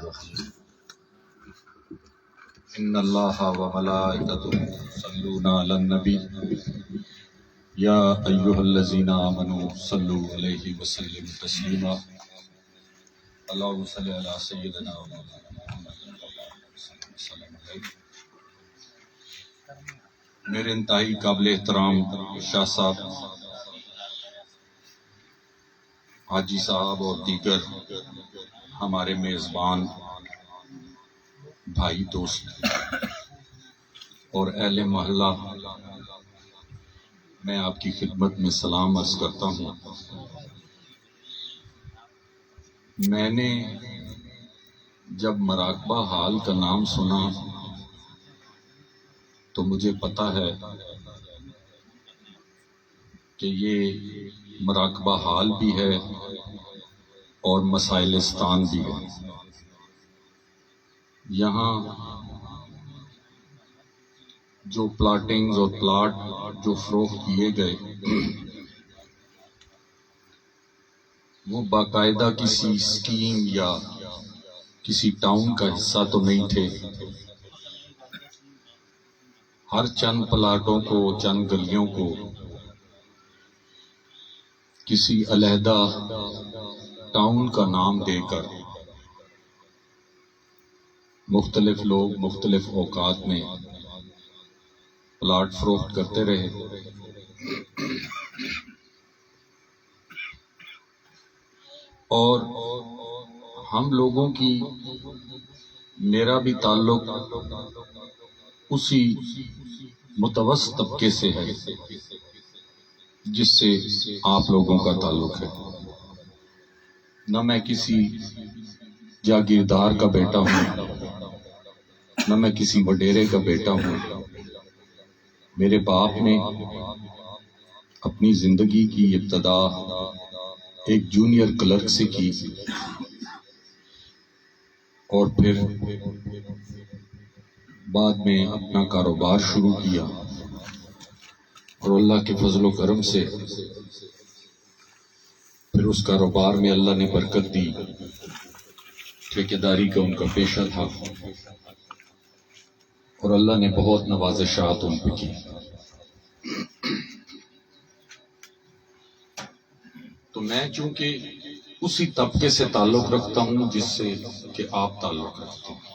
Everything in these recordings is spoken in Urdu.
الرحیم ان اللہ و ملائکتہ یصلون علی النبی یا ایھا الذین آمنوا صلوا علیہ وسلموا تسلیما اللہم صل علی سیدنا و مولانا محمد وسلم علیہ۔ میرے انتہائی قابل احترام شاہ صاحب، حاجی صاحب اور دیگر ہمارے میزبان بھائی دوست اور اہل محلہ، میں آپ کی خدمت میں سلام عرض کرتا ہوں۔ میں نے جب مراقبہ حال کا نام سنا تو مجھے پتا ہے کہ یہ مراقبہ حال بھی ہے اور مسائلستان بھی ہے۔ یہاں جو پلاٹنگز اور پلاٹ جو فروخت کیے گئے وہ باقاعدہ کسی اسکیم یا کسی ٹاؤن کا حصہ تو نہیں تھے۔ ہر چند پلاٹوں کو، چند گلیوں کو کسی علیحدہ ٹاؤن کا نام دے کر مختلف لوگ مختلف اوقات میں پلاٹ فروخت کرتے رہے۔ اور ہم لوگوں کی، میرا بھی تعلق اسی متوسط طبقے سے ہے جس سے آپ لوگوں کا تعلق ہے۔ نہ میں کسی جاگیردار کا بیٹا ہوں، نہ میں کسی وڈیرے کا بیٹا ہوں۔ میرے باپ نے اپنی زندگی کی ابتدا ایک جونیئر کلرک سے کی اور پھر بعد میں اپنا کاروبار شروع کیا، اور اللہ کے فضل و کرم سے پھر اس کاروبار میں اللہ نے برکت دی۔ ٹھیکیداری کا ان کا پیشہ تھا اور اللہ نے بہت نوازشات ان پہ کی۔ تو میں چونکہ اسی طبقے سے تعلق رکھتا ہوں جس سے کہ آپ تعلق رکھتے ہیں،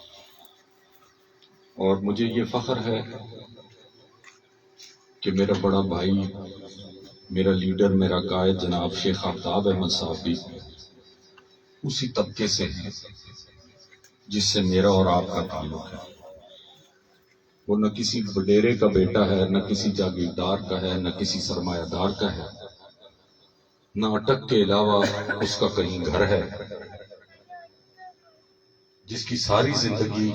اور مجھے یہ فخر ہے کہ میرا بڑا بھائی، میرا لیڈر، میرا قائد جناب شیخ آفتاب احمد صاحب بھی اسی طبقے سے ہیں جس سے میرا اور آپ کا تعلق ہے۔ وہ نہ کسی وڈیرے کا بیٹا ہے، نہ کسی جاگیردار کا ہے، نہ کسی سرمایہ دار کا ہے، نہ اٹک کے علاوہ اس کا کہیں گھر ہے۔ جس کی ساری زندگی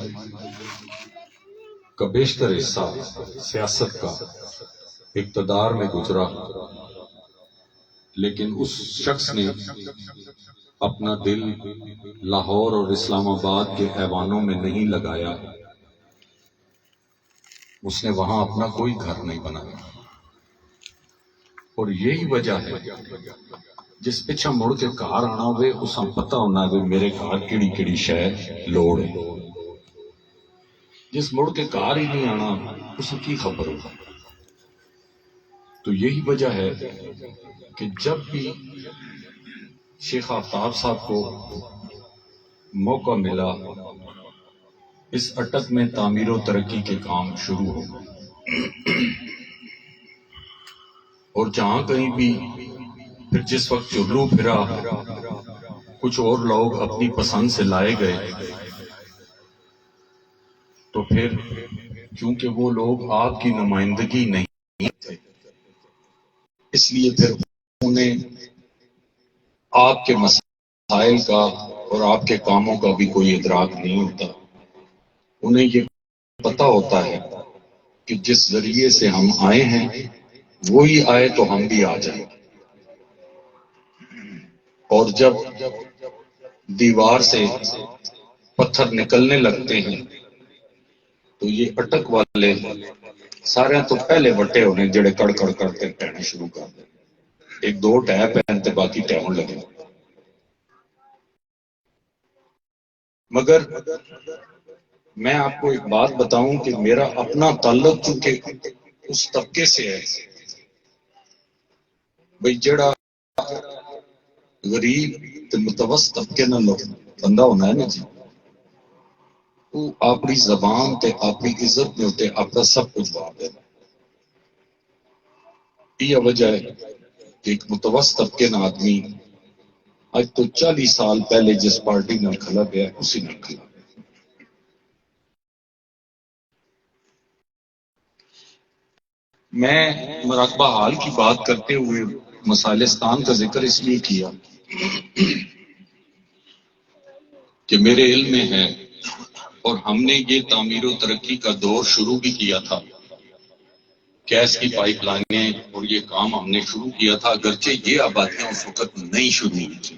کا بیشتر حصہ سیاست کا، اقتدار میں گزرا، لیکن اس شخص نے اپنا دل لاہور اور اسلام آباد کے ایوانوں میں نہیں لگایا۔ اس نے وہاں اپنا کوئی گھر نہیں بنایا، اور یہی وجہ ہے جس پچھا مڑ کے گھر آنا ہوئے اس ہم پتہ ہونا ہے میرے گھر کیڑی کیڑی شے لوڑ ہے۔ جس مڑ کے گھر ہی نہیں آنا اس کی خبر ہوگا۔ تو یہی وجہ ہے کہ جب بھی شیخ آفتاب صاحب کو موقع ملا اس اٹک میں تعمیر و ترقی کے کام شروع ہو گئے، اور جہاں کہیں بھی پھر جس وقت چلو پھرا کچھ اور لوگ اپنی پسند سے لائے گئے، تو پھر چونکہ وہ لوگ آپ کی نمائندگی نہیں تھے، اس لیے پھر انہیں آپ کے مسائل کا اور آپ کے کاموں کا بھی کوئی ادراک نہیں ہوتا۔ انہیں یہ پتہ ہوتا ہے کہ جس ذریعے سے ہم آئے ہیں وہی آئے تو ہم بھی آ جائیں۔ اور جب دیوار سے پتھر نکلنے لگتے ہیں تو یہ اٹک والے سارے تو پہلے وٹے ہونے جڑے کڑ کڑ کرتے پہنے شروع کر دیں، ایک دو ٹیپ پہنتے باقی ٹہن لگے۔ مگر میں آپ کو ایک بات بتاؤں کہ میرا اپنا تعلق چونکہ اس طبقے سے ہے بھئی جڑا غریب تے متوسط طبقے نال بندہ ہونا ہے نا جی، وہ اپنی زبان تے اپنی عزت میں ہوتے اپنا سب کچھ وار دینا. یہ وجہ ہے کہ ایک متوسط طبقے نہ آدمی آج تو 40 سال پہلے جس پارٹی میں کھلا گیا اسی میں کھلا. میں مراقبہ حال کی بات کرتے ہوئے مسالستان کا ذکر اس لیے کیا کہ میرے علم میں ہے اور ہم نے یہ تعمیر و ترقی کا دور شروع بھی کیا تھا. گیس کی پائپ لائنیں اور یہ کام ہم نے شروع کیا تھا، اگرچہ یہ آبادیاں اس وقت نہیں شروع ہوئی تھی.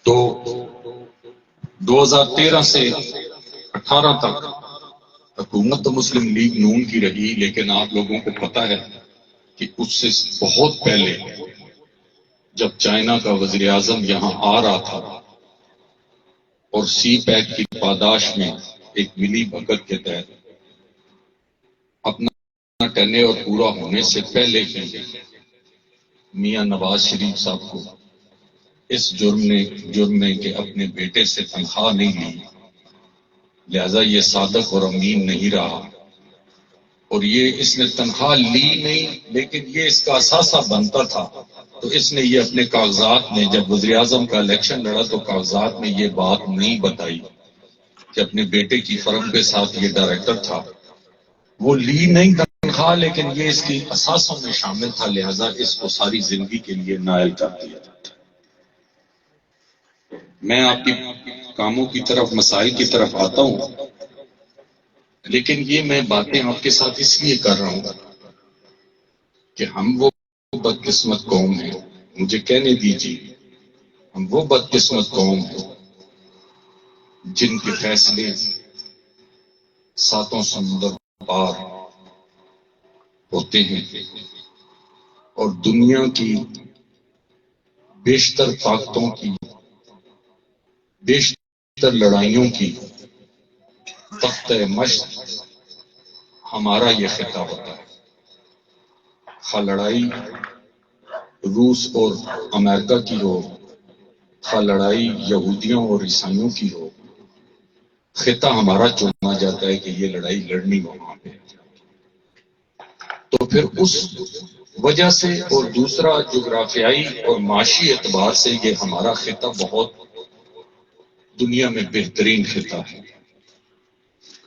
تو 2013 سے 18 تک حکومت تو مسلم لیگ نون کی رہی، لیکن آپ لوگوں کو پتا ہے کہ اس سے بہت پہلے جب چائنا کا وزیر اعظم یہاں آ رہا تھا اور سی پیک کی پاداش میں ایک ملی بھگت کے تحت اپنا ٹرنے اور پورا ہونے سے پہلے ہی میاں نواز شریف صاحب کو اس جرم نے کہ اپنے بیٹے سے تنخواہ نہیں لی، لہذا یہ صادق اور امین نہیں رہا. اور یہ اس نے تنخواہ لی نہیں، لیکن یہ اس کا اثاثہ بنتا تھا. تو اس نے یہ اپنے کاغذات میں جب وزیر اعظم کا الیکشن لڑا تو کاغذات میں یہ بات نہیں بتائی کہ اپنے بیٹے کی فرم کے ساتھ یہ ڈائریکٹر تھا. وہ لی نہیں تنخواہ، لیکن یہ اس کی اثاثوں میں شامل تھا، لہذا اس کو ساری زندگی کے لیے نائل کر دیا. میں آپ کی کاموں کی طرف، مسائل کی طرف آتا ہوں، لیکن یہ میں باتیں آپ کے ساتھ اس لیے کر رہا ہوں کہ ہم وہ بدقسمت قوم ہیں، مجھے کہنے دیجیے، ہم وہ بدقسمت قوم ہیں جن کے فیصلے ساتوں سمندر پار ہوتے ہیں اور دنیا کی بیشتر طاقتوں کی، بیشتر لڑائیوں کی تخت مشق ہمارا یہ خطہ ہوتا ہے. خواہ لڑائی روس اور امریکہ کی ہو، خواہ لڑائی یہودیوں اور عیسائیوں کی ہو، خطہ ہمارا چنا جاتا ہے کہ یہ لڑائی لڑنی وہاں پہ. تو پھر اس وجہ سے اور دوسرا جغرافیائی اور معاشی اعتبار سے یہ ہمارا خطہ بہت دنیا میں بہترین خطہ ہے.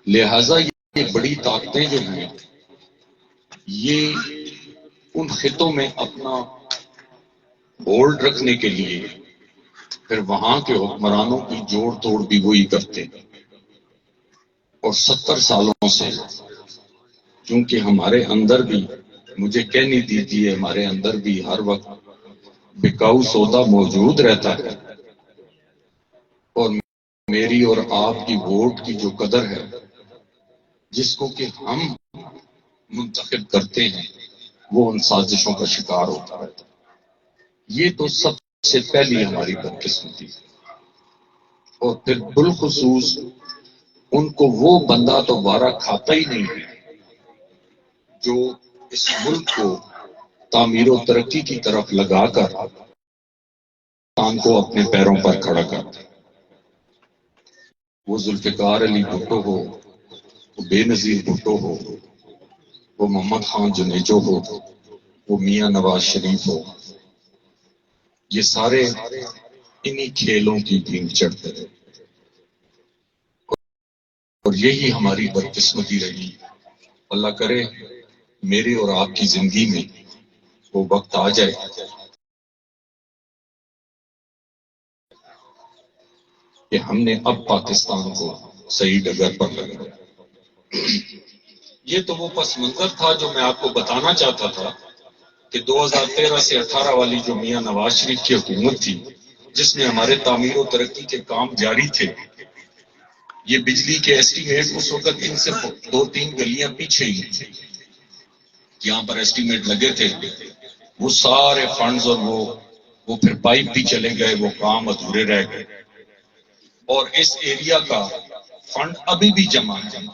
لہذا یہ بڑی طاقتیں جو ہیں یہ ان خطوں میں اپنا ہولڈ رکھنے کے لیے پھر وہاں کے حکمرانوں کی جوڑ توڑ بھی وہی کرتے ہیں. اور 70 سالوں سے کیونکہ ہمارے اندر بھی، مجھے کہنے دیجیے، ہمارے اندر بھی ہر وقت بکاؤ سودا موجود رہتا ہے. اور میری اور آپ کی ووٹ کی جو قدر ہے، جس کو کہ ہم منتخب کرتے ہیں، وہ ان سازشوں کا شکار ہوتا رہتا ہے. یہ تو سب سے پہلی ہماری بدقسمتی ہے. اور پھر بالخصوص ان کو وہ بندہ تو وارہ کھاتا ہی نہیں ہے جو اس ملک کو تعمیر و ترقی کی طرف لگا کر پاکستان کو اپنے پیروں پر کھڑا کرتا ہے. وہ ذوالفقار علی بھٹو ہو، وہ بے نظیر بھٹو ہو، وہ محمد خان جنیجو ہو، وہ میاں نواز شریف ہو، یہ سارے انہی کھیلوں کی بھینگ چڑھتے رہے. اور یہی ہماری بدقسمتی رہی. اللہ کرے میری اور آپ کی زندگی میں وہ وقت آ جائے کہ ہم نے اب پاکستان کو صحیح ڈگر پر لگایا. یہ تو وہ پس منظر تھا جو میں آپ کو بتانا چاہتا تھا کہ 2013 سے 18 والی جو میاں نواز شریف کی حکومت تھی، جس میں ہمارے تعمیر و ترقی کے کام جاری تھے. یہ بجلی کے ایسٹیمیٹ اس وقت ان سے 2-3 گلیاں پیچھے ہی تھے، یہاں پر ایسٹیمیٹ لگے تھے. وہ سارے فنڈز اور وہ وہ پھر پائپ بھی چلے گئے، وہ کام ادھورے رہ گئے، اور اس ایریا کا فنڈ ابھی بھی جمع ہے،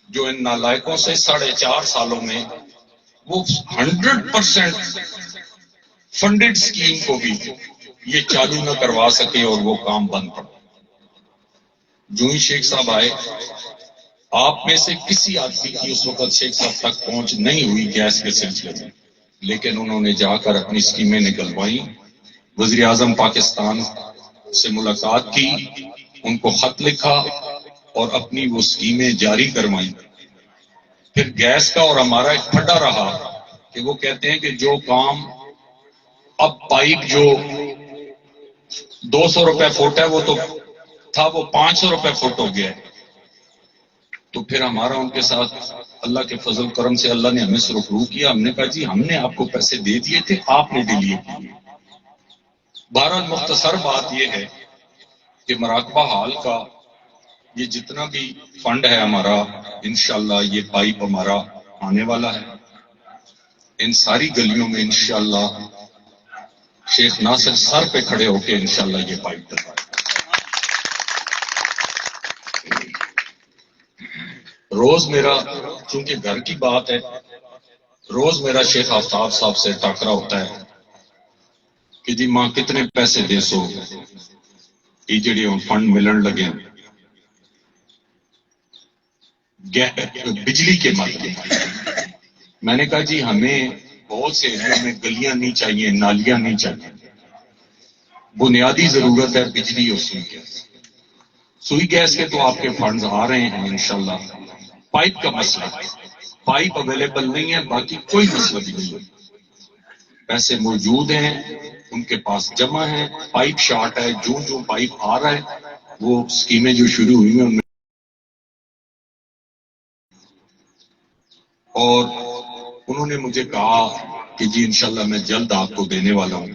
جو ان نالائکوں سے 4.5 سالوں میں وہ 100% فنڈڈ اسکیم کو بھی یہ چالو نہ کروا سکے اور وہ کام بند پڑا۔ جو ہی شیخ صاحب آئے، آپ میں سے کسی آدمی کی اس وقت شیخ صاحب تک پہنچ نہیں ہوئی گیس کے سلسلے میں، لیکن انہوں نے جا کر اپنی اسکیمیں نکلوائیں، وزیر اعظم پاکستان سے ملاقات کی، ان کو خط لکھا اور اپنی وہ اسکیمیں جاری کروائیں۔ پھر گیس کا اور ہمارا ایک پھڈا رہا کہ وہ کہتے ہیں کہ جو کام اب پائپ جو 200 روپے فٹ ہے وہ تو تھا، وہ 500 روپے فٹ ہو گیا ہے۔ تو پھر ہمارا ان کے ساتھ اللہ کے فضل کرم سے اللہ نے ہمیں سرخرو کیا، ہم نے کہا جی ہم نے آپ کو پیسے دے دیے تھے، آپ نے ڈیلیٹ کیے۔ بہرحال مختصر بات یہ ہے کہ مراقبہ حال کا یہ جتنا بھی فنڈ ہے ہمارا، انشاءاللہ یہ پائپ ہمارا آنے والا ہے۔ ان ساری گلیوں میں انشاءاللہ شیخ ناصر سر پہ کھڑے ہو کے انشاءاللہ یہ پائپ ڈلوائے۔ روز میرا، چونکہ گھر کی بات ہے، روز میرا شیخ آفتاب صاحب سے ٹاکرا ہوتا ہے کہ جی ماں کتنے پیسے دے سو یہ جڑے فنڈ ملن لگے بجلی کے مطلب۔ میں نے کہا جی ہمیں بہت سے ایریوں میں گلیاں نہیں چاہیے، نالیاں نہیں چاہیے، بنیادی ضرورت ہے بجلی اور سوئی گیس۔ سوئی گیس کے تو آپ کے فنڈز آ رہے ہیں انشاءاللہ۔ پائپ کا مسئلہ، پائپ اویلیبل نہیں ہے، باقی کوئی مسئلہ بھی نہیں ہے، پیسے موجود ہیں، ان کے پاس جمع ہیں، پائپ شارٹ ہے، جو جو پائپ آ رہا ہے وہ اسکیمیں جو شروع ہوئی ہیں ان میں، اور انہوں نے مجھے کہا کہ جی انشاءاللہ میں جلد آپ کو دینے والا ہوں۔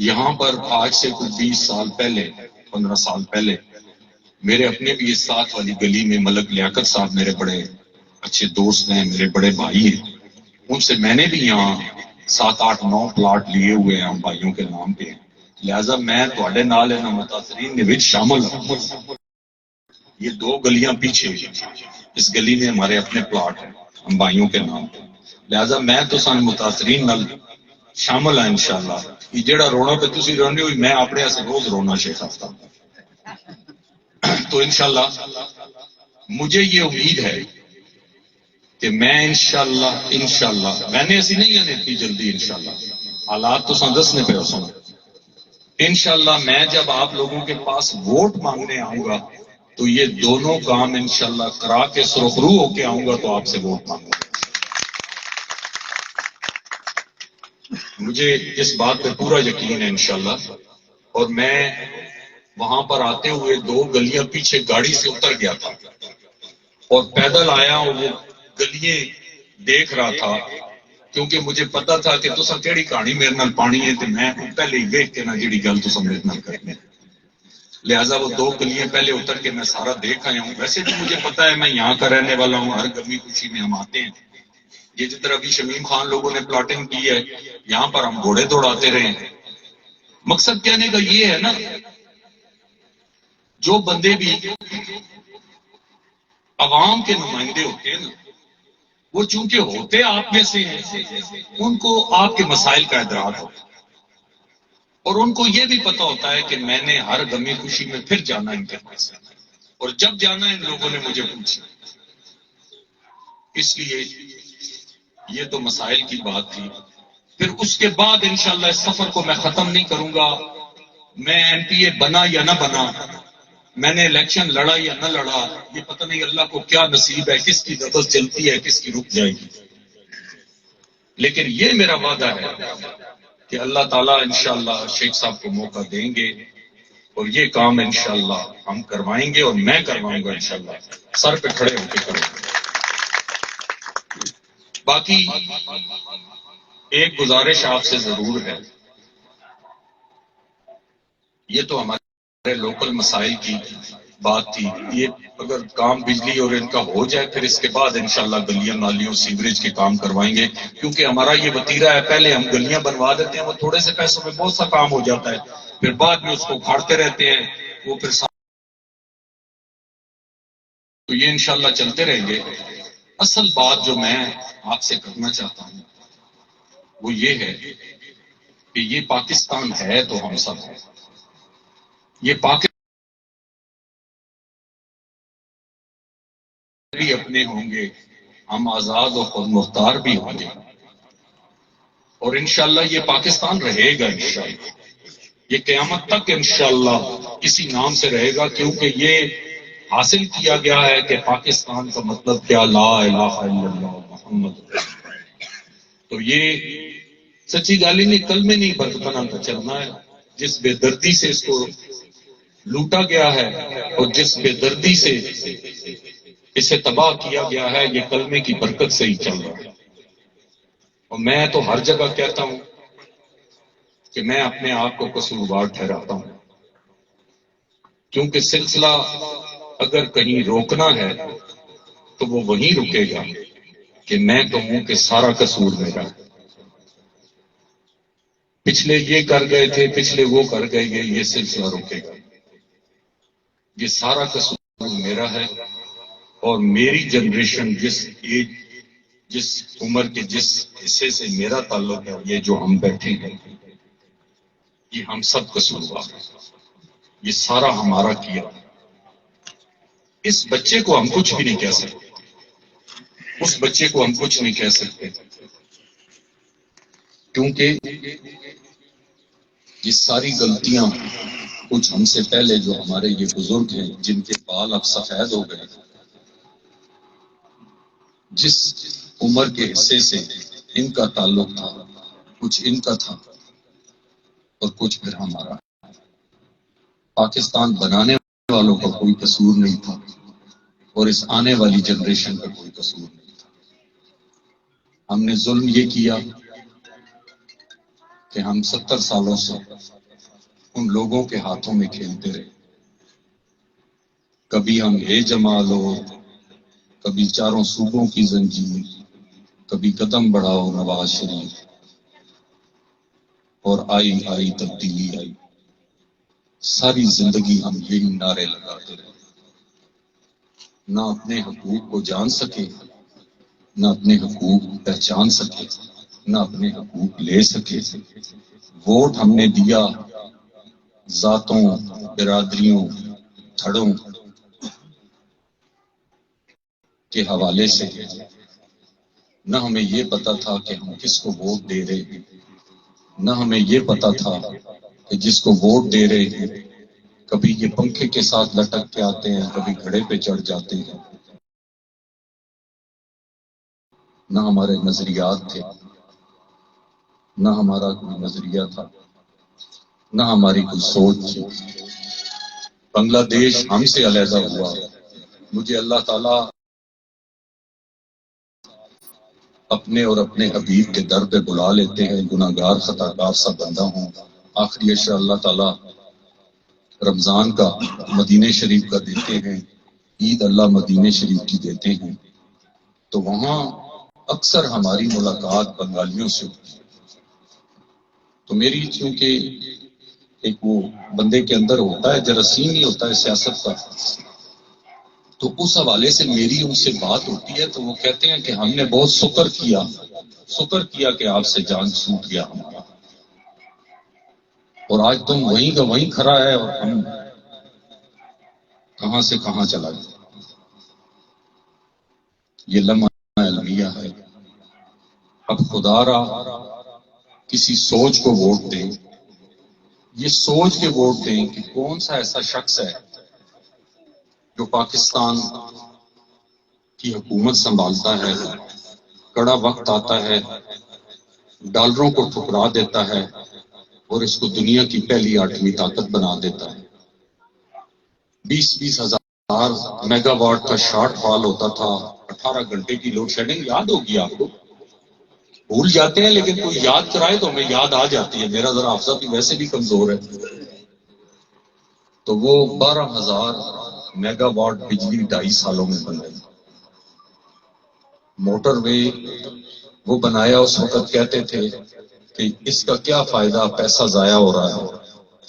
یہاں پر آج سے کچھ 20 سال پہلے، 15 سال پہلے، میرے اپنے بھی اس ساتھ والی گلی میں ملک لیاقت صاحب میرے بڑے اچھے دوست ہیں، میرے بڑے بھائی ہیں، ان سے میں نے بھی یہاں 7 8 9 پلاٹ لیے ہوئے ہیں ہم بھائیوں کے نام پہ، لہذا میں تھوڑے نال ہے نا متاثرین کے وچ شامل ہوں۔ یہ 2 گلیاں پیچھے اس گلی میں ہمارے اپنے پلاٹ ہیں ہم بھائیوں کے نام پہ، لہذا میں تو سن متاثرین نال شامل ہیں انشاءاللہ۔ یہ جڑا رونا پہ تسی رونے ہوئی، میں اپنے ایسے روز رونا شیخ آفتاب۔ تو انشاءاللہ مجھے یہ امید ہے کہ میں انشاءاللہ میں نے ایسی نہیں ہے اتنی جلدی، انشاءاللہ حالات تو دسنے پہ سن، انشاءاللہ میں جب آپ لوگوں کے پاس ووٹ مانگنے آؤں گا تو یہ دونوں کام انشاءاللہ کرا کے سرخرو ہو کے آؤں گا تو آپ سے ووٹ مانگوں گا۔ مجھے اس بات پہ پورا یقین ہے انشاءاللہ، اور میں وہاں پر آتے ہوئے 2 گلیاں پیچھے گاڑی سے اتر گیا تھا اور پیدل آیا اور وہ گلیاں دیکھ رہا تھا، کیونکہ مجھے پتا تھا کہ تسا کیڑی کہانی میرے نال پانی ہے تو میں پہلے ہی دیکھ کے نہ جڑی گل تسا میرے نال کرنی، لہذا وہ 2 گلیاں پہلے اتر کے میں سارا دیکھ آیا ہوں۔ ویسے بھی مجھے پتا ہے میں یہاں کا رہنے والا ہوں، ہر گرمی خوشی میں ہم آتے ہیں، یہ جس طرح ابھی شمیم خان لوگوں نے پلاٹنگ کی ہے یہاں پر ہم گھوڑے دوڑاتے رہے ہیں۔ مقصد کہنے کا یہ ہے نا، جو بندے بھی عوام کے نمائندے ہوتے ہیں نا، وہ چونکہ ہوتے آپ میں سے ہیں، ان کو آپ کے مسائل کا ادراک ہوتا ہے، اور ان کو یہ بھی پتا ہوتا ہے کہ میں نے ہر غمی خوشی میں پھر جانا ان کے پاس، اور جب جانا ان لوگوں نے مجھے پوچھا۔ اس لیے یہ تو مسائل کی بات تھی۔ پھر اس کے بعد انشاءاللہ اس سفر کو میں ختم نہیں کروں گا، میں این پی اے بنا یا نہ بنا، میں نے الیکشن لڑا یا نہ لڑا، یہ پتہ نہیں اللہ کو کیا نصیب ہے، کس کی نفس چلتی ہے، کس کی رک جائے گی، لیکن یہ میرا وعدہ ہے کہ اللہ تعالیٰ انشاءاللہ شیخ صاحب کو موقع دیں گے اور یہ کام انشاءاللہ ہم کروائیں گے، اور میں کرواؤں گا انشاءاللہ، سر پہ کھڑے ہو کے کروں گا۔ باقی ایک گزارش آپ سے ضرور ہے، یہ تو ہمارے لوکل مسائل کی بات تھی، یہ اگر کام بجلی اور ان کا ہو جائے پھر اس کے بعد انشاءاللہ گلیاں نالیوں سیوریج کے کام کروائیں گے، کیونکہ ہمارا یہ وتیرہ ہے، پہلے ہم گلیاں بنوا دیتے ہیں، وہ تھوڑے سے پیسوں میں بہت سا کام ہو جاتا ہے، پھر بعد میں اس کو اکھاڑتے رہتے ہیں، وہ پھر تو یہ انشاءاللہ چلتے رہیں گے۔ اصل بات جو میں آپ سے کرنا چاہتا ہوں وہ یہ ہے کہ یہ پاکستان ہے تو ہم سب ہیں، یہ پاکستان بھی اپنے ہوں گے، ہم آزاد و خود مختار بھی ہوں گے، اور انشاءاللہ یہ پاکستان رہے گا، انشاءاللہ یہ قیامت تک انشاءاللہ کسی نام سے رہے گا، کیونکہ یہ حاصل کیا گیا ہے کہ پاکستان کا مطلب کیا، لا الہ الا اللہ محمد رسول اللہ۔ تو یہ سچی گالی نہیں، کل میں نہیں برتنا کا چلنا ہے، جس بے دردی سے اس کو لوٹا گیا ہے اور جس بے دردی سے اسے تباہ کیا گیا ہے، یہ کلمے کی برکت سے ہی چل رہا ہے۔ اور میں تو ہر جگہ کہتا ہوں کہ میں اپنے آپ کو قصوروار ٹھہراتا ہوں، کیونکہ سلسلہ اگر کہیں روکنا ہے تو وہ وہیں رکے گا کہ میں کہوں کہ سارا قصور میرا، پچھلے یہ کر گئے تھے، پچھلے وہ کر گئے، یہ سلسلہ رکے گا، یہ سارا قصور میرا ہے، اور میری جنریشن جس عمر کے جس حصے سے میرا تعلق ہے، یہ جو ہم بیٹھے ہیں، یہ ہم سب قصوروار ہیں، یہ سارا ہمارا کیا۔ اس بچے کو ہم کچھ بھی نہیں کہہ سکتے، اس بچے کو ہم کچھ نہیں کہہ سکتے، کیونکہ یہ ساری غلطیاں کچھ ہم سے پہلے جو ہمارے یہ بزرگ ہیں جن کے بال اب سفید ہو گئے، جس عمر کے حصے سے ان کا تعلق تھا، کچھ ان کا تھا اور کچھ پھر ہمارا۔ پاکستان بنانے والوں کا کوئی قصور نہیں تھا اور اس آنے والی جنریشن کا کوئی قصور نہیں تھا۔ ہم نے ظلم یہ کیا کہ ہم 70 سالوں سے ان لوگوں کے ہاتھوں میں کھیلتے رہے، کبھی ہم اے جمال ہو، کبھی چاروں صوبوں کی زنجیر، کبھی قدم بڑھاؤ نواز شریف، اور آئی تبدیلی آئی۔ ساری زندگی ہم یہی نعرے لگاتے رہے، نہ اپنے حقوق کو جان سکے، نہ اپنے حقوق پہچان سکے، نہ اپنے حقوق لے سکے۔ ووٹ ہم نے دیا ذاتوں، برادریوں، دھڑوں کے حوالے سے، نہ ہمیں یہ پتا تھا کہ ہم کس کو ووٹ دے رہے ہیں، نہ ہمیں یہ پتا تھا کہ جس کو ووٹ دے رہے ہیں کبھی یہ پنکھے کے ساتھ لٹک کے آتے ہیں، کبھی گھڑے پہ چڑھ جاتے ہیں۔ نہ ہمارے نظریات تھے، نہ ہمارا کوئی نظریہ تھا، نہ ہماری کوئی سوچ تھی۔ بنگلہ دیش ہم سے علیحدہ ہوا، مجھے اللہ تعالیٰ اپنے اور اپنے حبیب کے در پہ بلا لیتے ہیں، گناہ گار خطا کار سا بندہ ہوں۔ آخری اشرا اللہ تعالیٰ رمضان کا مدینہ شریف کا دیتے ہیں، عید اللہ مدینہ شریف کی دیتے ہیں، تو وہاں اکثر ہماری ملاقات بنگالیوں سے ہوتی ہے۔ تو میری چونکہ ایک وہ بندے کے اندر ہوتا ہے، جراثیم ہی ہوتا ہے سیاست کا، تو اس حوالے سے میری ان سے بات ہوتی ہے تو وہ کہتے ہیں کہ ہم نے بہت شکر کیا کہ آپ سے جان چھوٹ گیا ہمارا، اور آج تم وہیں کا وہیں کھڑا ہے اور ہم کہاں سے کہاں چلا گئے۔ یہ لمحہ المیہ ہے۔ اب خدا را کسی سوچ کو ووٹ دیں، یہ سوچ کے ووٹ دیں کہ کون سا ایسا شخص ہے جو پاکستان کی حکومت سنبھالتا ہے، کڑا وقت آتا ہے ڈالروں کو ٹھکرا دیتا ہے اور اس کو دنیا کی پہلی 8ویں طاقت بنا دیتا ہے۔ 20 ہزار میگا واٹ کا شارٹ فال ہوتا تھا، 18 گھنٹے کی لوڈ شیڈنگ یاد ہوگی آپ کو؟ بھول جاتے ہیں لیکن کوئی یاد کرائے تو ہمیں یاد آ جاتی ہے، میرا ذرا حافظہ بھی ویسے بھی کمزور ہے۔ تو وہ 12,000 میگا واٹ بجلی 2.5 سالوں میں بن گئی. موٹر وے وہ بنایا اس وقت کہتے تھے کہ اس کا کیا فائدہ، پیسہ ضائع ہو رہا ہے.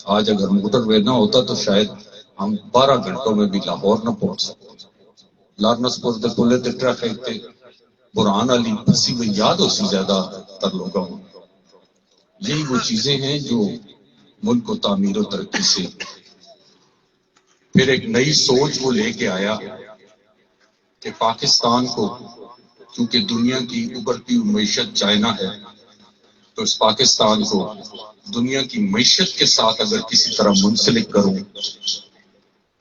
آج اگر موٹر وے نہ ہوتا تو شاید ہم 12 گھنٹوں میں بھی لاہور نہ پہنچ سکتے. لارنس پور دے پلے تے ٹریفک تے برہان علی پسی میں یاد ہو سی زیادہ تر لوگوں. یہی وہ چیزیں ہیں جو ملک کو تعمیر و ترقی سے پھر ایک نئی سوچ وہ لے کے آیا کہ پاکستان کو، کیونکہ دنیا کی ابھرتی ہوئی معیشت چائنا ہے، تو اس پاکستان کو دنیا کی معیشت کے ساتھ اگر کسی طرح منسلک کروں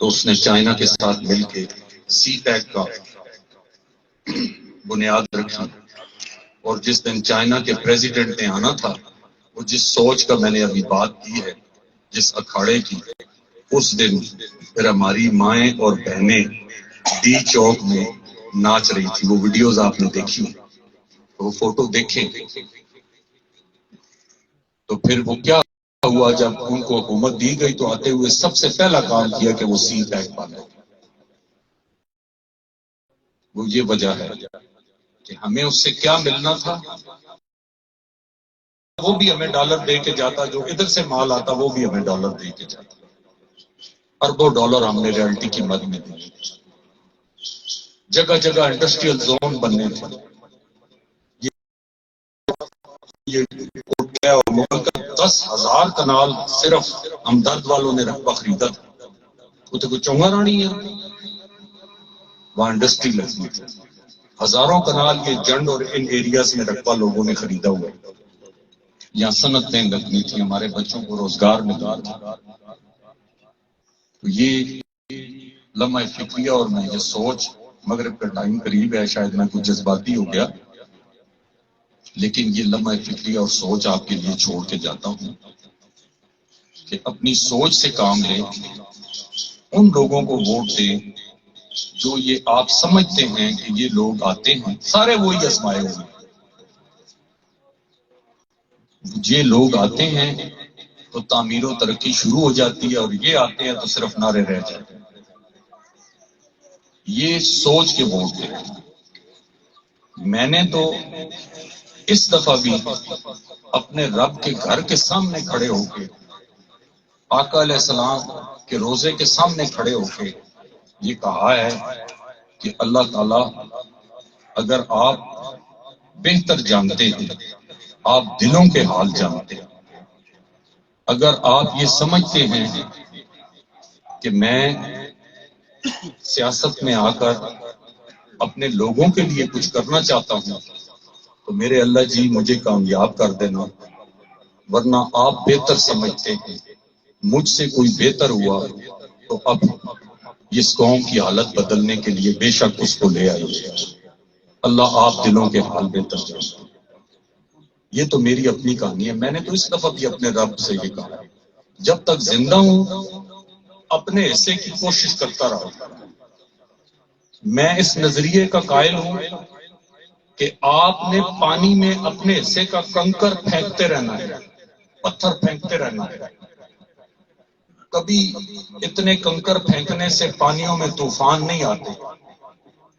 تو اس نے چائنا کے ساتھ مل کے سی پیک کا بنیاد رکھی. اور جس دن چائنا کے پریزیڈنٹ نے آنا تھا، وہ جس سوچ کا میں نے ابھی بات کی ہے، جس اکھاڑے کی، اس دن پھر ہماری مائیں اور بہنیں ڈی چوک میں ناچ رہی تھی. وہ ویڈیوز آپ نے دیکھی، وہ فوٹو دیکھیں تو پھر وہ کیا ہوا. جب ان کو حکومت دی گئی تو آتے ہوئے سب سے پہلا کام کیا کہ وہ سی پیک باندھے. وہ یہ وجہ ہے کہ ہمیں اس سے کیا ملنا تھا، وہ بھی ہمیں ڈالر دے کے جاتا، جو ادھر سے مال آتا وہ بھی ہمیں ڈالر دے کے جاتا. اربوں ڈالر ہم نے ریالٹی کی مد میں دی. جگہ جگہ انڈسٹریل زون بننے تھے. یہ ملک کا 10,000 کنال صرف ہمدرد والوں نے رقبہ خریدا تھا. وہ تو کوئی چونگا رانی ہے، وہاں انڈسٹری لگی تھی. ہزاروں کنال یہ جنڈ اور ان ایریاز میں رقبہ لوگوں نے خریدا ہوا. یہاں صنعتیں لگنی تھی، ہمارے بچوں کو روزگار ملنا تھا. تو یہ لمحہ فکریہ اور میں یہ سوچ، مغرب کا ٹائم قریب ہے، شاید میں کچھ جذباتی ہو گیا، لیکن یہ لمحہ فکریہ اور سوچ آپ کے لیے چھوڑ کے جاتا ہوں کہ اپنی سوچ سے کام لیں. ان لوگوں کو ووٹ دیں جو یہ آپ سمجھتے ہیں کہ یہ لوگ آتے ہیں سارے وہی آزمائے ہوئے. یہ لوگ آتے ہیں تو تعمیر و ترقی شروع ہو جاتی ہے، اور یہ آتے ہیں تو صرف نعرے رہ جاتے ہیں. یہ سوچ کے ووٹ دیں. میں نے تو اس دفعہ بھی اپنے رب کے گھر کے سامنے کھڑے ہو کے، آقا علیہ السلام کے روزے کے سامنے کھڑے ہو کے یہ کہا ہے کہ اللہ تعالی، اگر آپ بہتر جانتے ہیں، آپ دلوں کے حال جانتے ہیں، اگر آپ یہ سمجھتے ہیں کہ میں سیاست میں آ کر اپنے لوگوں کے لیے کچھ کرنا چاہتا ہوں تو میرے اللہ جی مجھے کامیاب کر دینا، ورنہ آپ بہتر سمجھتے ہیں مجھ سے کوئی بہتر ہوا تو اب اس قوم کی حالت بدلنے کے لیے بے شک اس کو لے آئیے. اللہ آپ دلوں کے حال بہتر جانتے. یہ تو میری اپنی کہانی ہے. میں نے تو اس دفعہ بھی اپنے رب سے یہ کہا، جب تک زندہ ہوں اپنے حصے کی کوشش کرتا رہا. میں اس نظریے کا قائل ہوں کہ آپ نے پانی میں اپنے حصے کا کنکر پھینکتے رہنا ہے، پتھر پھینکتے رہنا ہے. کبھی اتنے کنکر پھینکنے سے پانیوں میں طوفان نہیں آتے،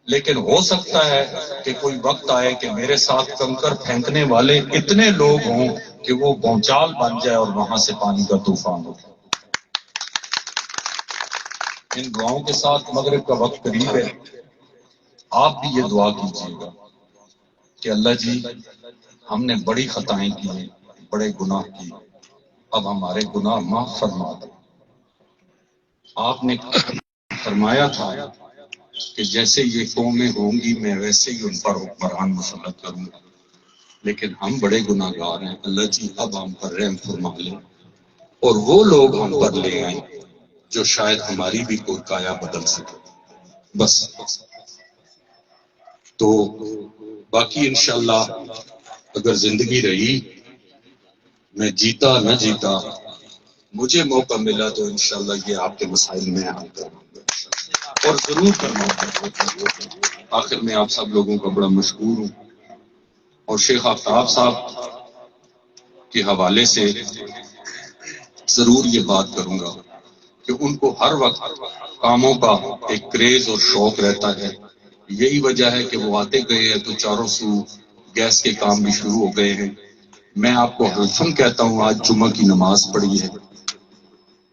لیکن ہو سکتا ہے کہ کوئی وقت آئے کہ میرے ساتھ کنکر پھینکنے والے اتنے لوگ ہوں کہ وہ بھونچال بن جائے اور وہاں سے پانی کا طوفان ہو. ان دعاؤں کے ساتھ مغرب کا وقت قریب ہے. آپ بھی یہ دعا کیجیے گا کہ اللہ جی ہم نے بڑی خطائیں کی ہیں، بڑے گناہ کیے، اب ہمارے گناہ معاف فرما دو. آپ نے فرمایا تھا کہ جیسے یہ قومیں ہوں گی میں ویسے ہی ان پر حکمران مسلط کروں گا، لیکن ہم بڑے گناہ گار ہیں. اللہ جی اب ہم پر رحم فرما لیں اور وہ لوگ ہم پر لے آئیں جو شاید ہماری بھی کوئی کایا بدل سکے. بس تو باقی انشاءاللہ اگر زندگی رہی، میں جیتا نہ جیتا، مجھے موقع ملا تو انشاءاللہ یہ آپ کے مسائل میں حل کروں گا اور ضرور کرنا ہوگا. آخر میں آپ سب لوگوں کا بڑا مشکور ہوں اور شیخ آفتاب صاحب کے حوالے سے ضرور یہ بات کروں گا کہ ان کو ہر وقت کاموں کا ایک کریز اور شوق رہتا ہے. یہی وجہ ہے کہ وہ آتے گئے ہیں تو چاروں سو گیس کے کام بھی شروع ہو گئے ہیں. میں آپ کو حلفاً کہتا ہوں آج جمعہ کی نماز پڑھی ہے،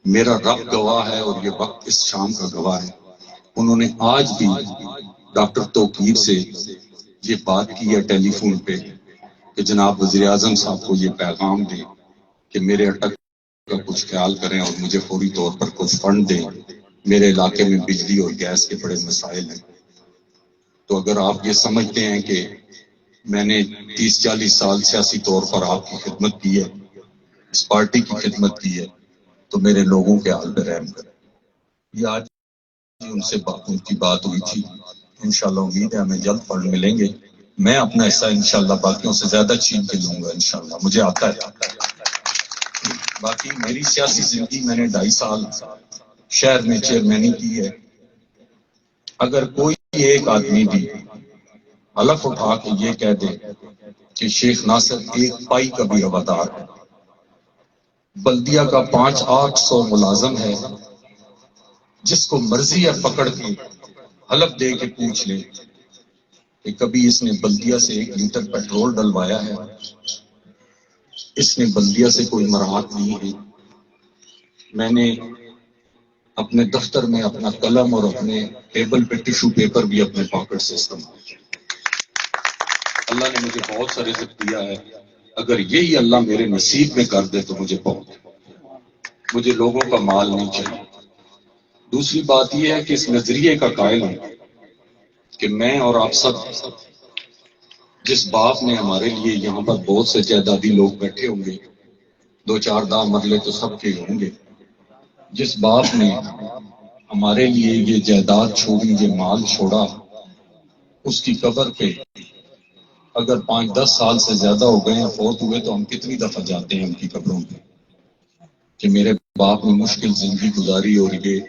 میرا رب گواہ ہے اور یہ وقت اس شام کا گواہ ہے. انہوں نے آج بھی ڈاکٹر توقیر سے یہ بات کی ہے ٹیلی فون پہ کہ جناب وزیر اعظم صاحب کو یہ پیغام دیں کہ میرے اٹک کا کچھ خیال کریں اور مجھے فوری طور پر کچھ فنڈ دیں، میرے علاقے میں بجلی اور گیس کے بڑے مسائل ہیں. تو اگر آپ یہ سمجھتے ہیں کہ میں نے 30-40 سال سیاسی طور پر آپ کی خدمت کی ہے، اس پارٹی کی خدمت کی ہے، تو میرے لوگوں کے حال پہ رحم کریں. یہ آج ان کی بات ہوئی تھی. انشاءاللہ امید ہے ہمیں جلد فنڈ ملیں گے. میں اپنا حصہ انشاءاللہ باقیوں سے زیادہ چھین کے لوں گا انشاءاللہ، مجھے آتا ہے. باقی میری سیاسی زندگی میں نے 2.5 سال شہر میں چیئرمینی کی ہے. اگر کوئی ایک آدمی بھی حلف اٹھا کے یہ کہہ دے کہ شیخ ناصر ایک پائی کا بھی روادار ہے، بلدیہ کا 500-800 ملازم ہے، جس کو مرضی ہے پکڑ کے حلف دے کے پوچھ لے کہ کبھی اس نے بلدیہ سے 1 لیٹر پیٹرول ڈلوایا ہے، اس نے بلدیہ سے کوئی مراعات نہیں ہے. میں نے اپنے دفتر میں اپنا قلم اور اپنے ٹیبل پہ ٹیشو پیپر بھی اپنے پاکٹ سے استعمال کیا. اللہ نے مجھے بہت سا رزق دیا ہے، اگر یہی اللہ میرے نصیب میں کر دے تو مجھے لوگوں کا مال نہیں چاہیے. دوسری بات یہ ہے کہ اس نظریے کا قائل ہوں کہ میں اور آپ سب، جس باپ نے ہمارے لیے یہاں پر بہت سے جائیدادی لوگ بیٹھے ہوں گے، 2-4 دہ مرلے تو سب کے ہوں گے، جس باپ نے ہمارے لیے یہ جائیداد چھوڑی، یہ مال چھوڑا، اس کی قبر پہ اگر 5-10 سال سے زیادہ ہو گئے ہیں فوت ہوئے تو ہم کتنی دفعہ جاتے ہیں ان کی قبروں پہ کہ میرے باپ نے مشکل زندگی گزاری اور یہ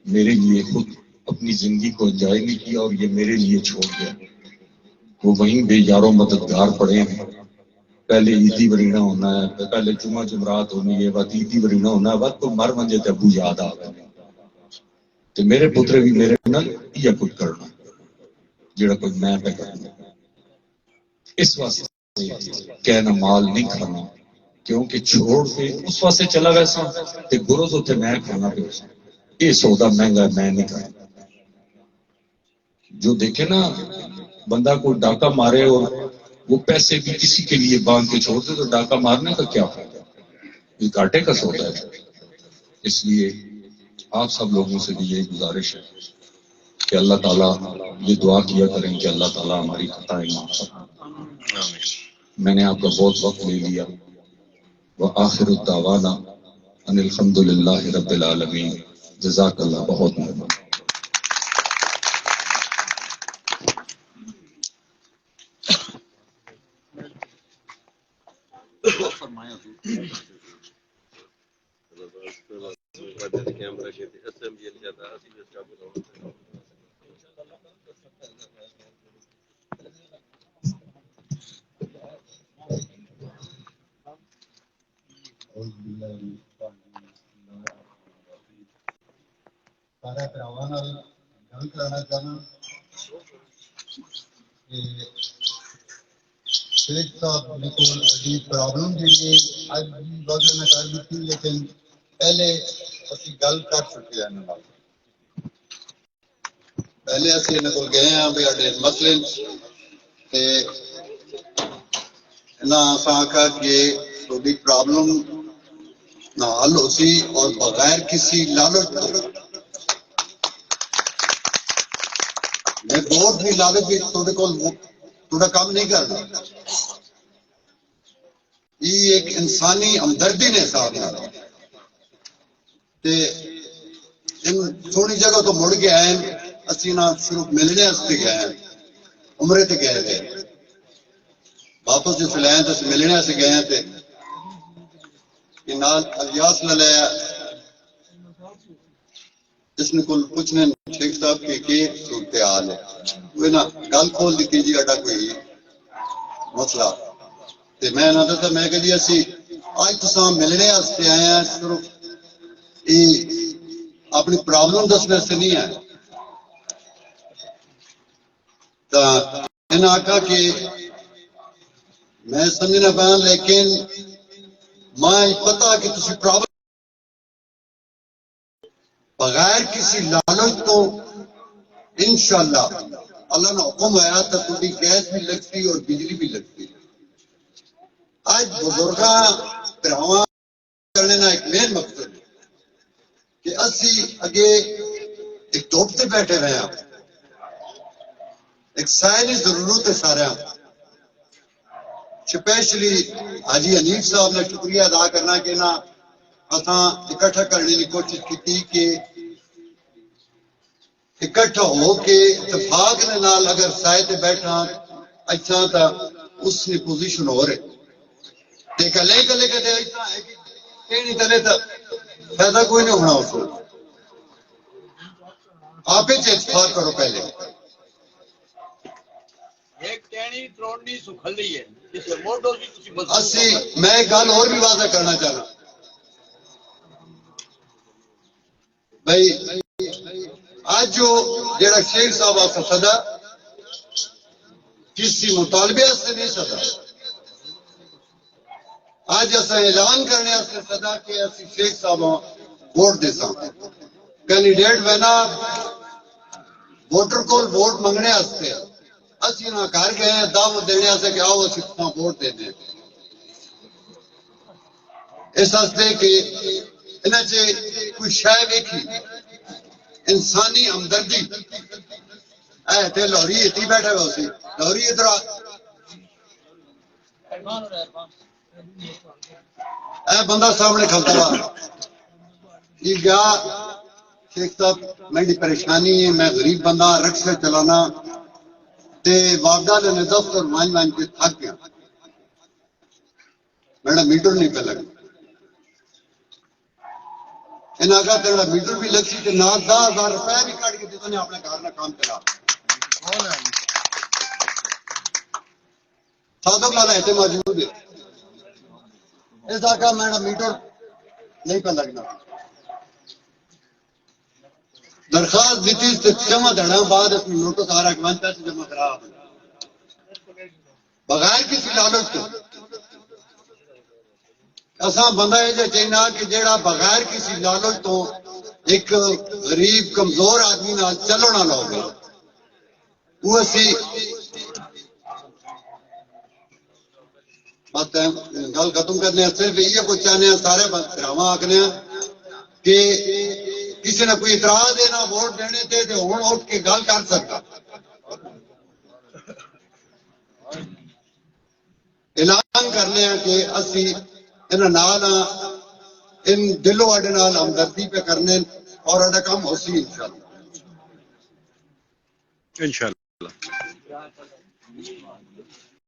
میرے لیے خود اپنی زندگی کو انجوائے نہیں کیا اور یہ میرے لیے چھوڑ گیا. وہ وہیں بے یاروں مددگار پڑے ہیں. پہلے عیدی ورینا ہونا ہے، پہلے جمعہ جمعرات ہونی ہے، بعد عیدی ورینا ہونا ہے، بعد تو مر منجے تے ابو یاد آ گئے تو میرے پترے بھی میرے نال یہ کچھ کرنا جڑا کچھ میں پہ کرنا. اس واسطے کہنا مال نہیں کھانا، کیونکہ چھوڑ کے اس واسطے چلا ویسا تے گروز اتنے میں کھانا پہ یہ سودا مہنگا میں نہیں کھانا. جو دیکھے نا بندہ کو ڈاکہ مارے اور وہ پیسے بھی کسی کے لیے باندھ کے چھوڑ دے تو ڈاکہ مارنے کا کیا فائدہ؟ یہ گھاٹے کا سودا ہے. اس لیے آپ سب لوگوں سے بھی یہی گزارش ہے کہ اللہ تعالیٰ یہ دعا کیا کریں کہ اللہ تعالیٰ ہماری خطائیں معاف فرمائے. میں نے آپ کا بہت وقت لے لیا. وآخر الدعوانا ان الحمد للہ رب العالمین. جزاک اللہ، بہت مہربانی. سارے پراواں نال گل کرنا چاہنا کہ شیخ صاحب نے کوئی عجیب پرابلم جی اج بھی وجہ میں کر دیتی، لیکن پہلے اسی گل کر چکے ہیں. پہلے اسی انہوں کو گئے ہیں بھی اڈے مسئلے تے نہ آخا کہ تھوڑی پرابلم نہ حل ہو سی اور بغیر کسی لالچ میں ووٹ بھی لالچ بھی تھوڑا کام نہیں کرنا. یہ ایک انسانی ہمدردی نے حساب نہ سونی جگہ تو مڑ کے آئے اسی نہ صرف ملنے واسطے گئے ہیں، عمرے تے گئے تھے، واپس جس لائن تو ملنے سے گئے تھے کہ نال الیاس للایا جس نے کل پوچھنے شیخ صاحب کی صورتحال ہے وہ نا گل کھول دیتی جی اڈا کوئی مسئلہ تے میں نہ دسا میں کہ جی اسی اج تساں ملنے واسطے آئے ہیں صرف اپنی پرابلم دسنے سے نہیں آئے. تو انہیں آکھا کہ میں سمجھنا پایا لیکن میں پتا کہ تسی پرابلم بغیر کسی لالچ تو انشاءاللہ اللہ نے حکم آیا تو تھوڑی گیس بھی لگتی اور بجلی بھی لگتی. آج بزرگاں پراواں کرنے کا ایک مین مقصد ہے کہ اسی اگے ایک توپ سے بیٹھے ہوئے ہیں, ایک سائنی ضرورت ہے سارے. اسپیشلی حاجی حنیف صاحب نے شکریہ ادا کرنا کہ نا اساں اکٹھا کرنے کی کوشش کی کہ اکٹھا ہو کے اتفاق نے نال اگر سائے تے بیٹھا اچھا تا اس نے پوزیشن ہو رہے تے کلے کلے کدے ایسا ہے کہ نہیں کرے تا فائدہ کوئی نہیں ہونا اس کو. آپ ہی اتفاق کرو پہلے. میں ایک گل اور بھی واضح کرنا چاہنا بھائی, آج جو جڑا شیخ صاحب آسا صدا کسی مطالبے سے نہیں صدا, آج ایسا اعلان کرنے سے صدا کہ اسی شیخ صاحب ووٹ دے سا کینڈیڈیٹ بنا ووٹر کو ووٹ منگنے واسطے اسی نہ گھر گئے ہیں دعوت دینے سے کہ آؤ اسی ووٹ دے دیں. اس واسطے کہ انہیں سے کوئی شے ویکھی انسانی ہمدردی اے تے لاہوری اتنی بیٹھا ہوا سی لاہوری ادھر اے بندہ سامنے کھلتا ہوا یہ گیا شیخ صاحب میری پریشانی ہے, میں غریب بندہ رکشے چلانا تے والدہ نے دفتر مان کے تھک گیا, میرا میٹر نہیں پہ لگا. انہیں آگا تیرا میٹر بھی لگ سی تے نہ 10,000 روپے بھی کٹ کے دیتا نے اپنے گھر میں کام چلا. صادق لالا ایسے موجود ہے. اس آگا میرا میٹر نہیں پہ لگنا. درخواست دیتی سے جمع دھڑا بعد اپنی نوٹس آ رہا کہ من پیسے جمع کرا بغیر کسی لالچ کے. اساں بندہ یہ چاہیے کہ جیڑا بغیر کسی لالچ تو ایک غریب کمزور آدمی نال چلنا نہ ہوگا وہ اسی بات گل ختم کرنے صرف یہ کچھ چاہنے ہیں سارے بھراواں آکھنے ہیں کہ کسی نے کوئی اعتراض دینا ووٹ دینے تے ہوں اٹھ کے گل کر سکتا. اعلان کرنے ہیں کہ اسی ان نال ان دلوں اڈے نال ہمدردی پہ کرنے اور اڈا کام ہو سی انشاءاللہ.